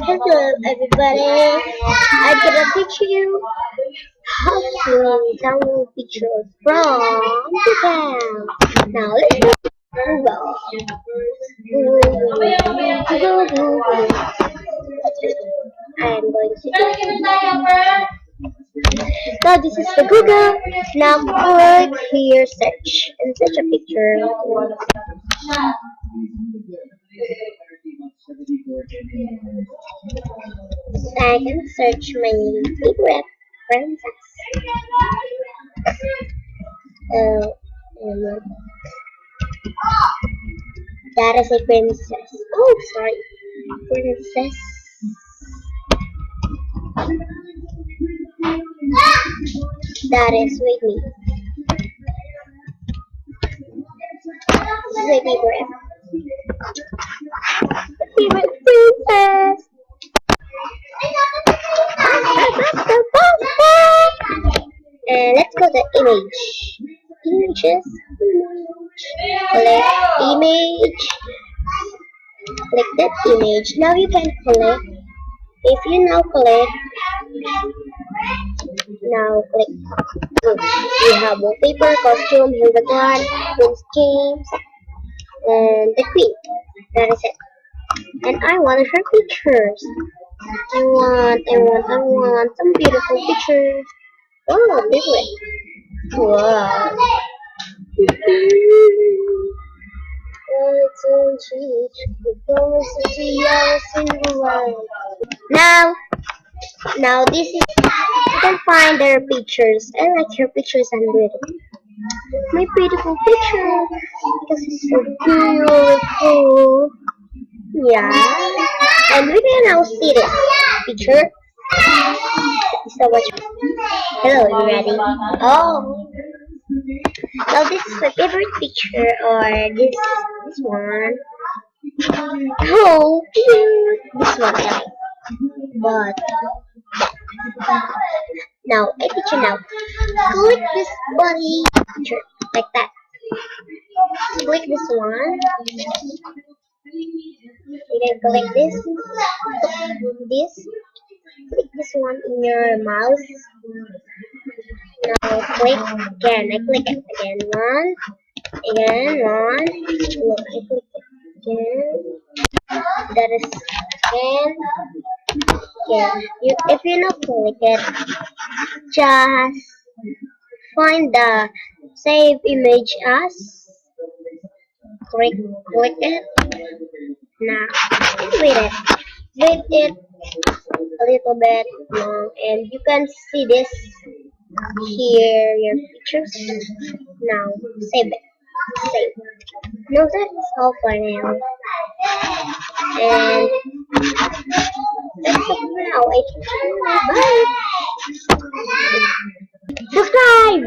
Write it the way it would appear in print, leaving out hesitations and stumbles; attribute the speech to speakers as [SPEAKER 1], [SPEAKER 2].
[SPEAKER 1] Hello everybody, I'm gonna teach you how to download pictures from Google. Now let's go to Google. Google. I'm going to now this is the Google. Now click here search and search a picture. I can search my favorite princess. Um, that is a princess. Oh, sorry, princess. That is with me. This is a favorite princess. And let's go to image. Images. Click image. Click that image. Now you can click. If you now click, good. We have wallpaper, costume, Hildegarde, Prince James, and the Queen. That is it. And I want her pictures. I want some beautiful pictures. Oh, this way. Wow. Now, now this is, you can find their pictures. I like your pictures and beautiful. My beautiful picture, because it's so beautiful. Yeah, and we can now see this picture. So much. Hello, you ready? Oh, well, this is my favorite picture, or this one. Oh, cute. This one, I like. But now, I teach you now. Click this body picture like that. Click this one. You can click this. Click this one in your mouse. Now click again. I click it again. One. Look, I click it again. That is again. Yeah. If you not click it, just find the save image as. Click it. Now wait it a little bit long, and you can see this here, your pictures. Now save it. Save. No, that's all for now. And that's it for now. Bye. Subscribe.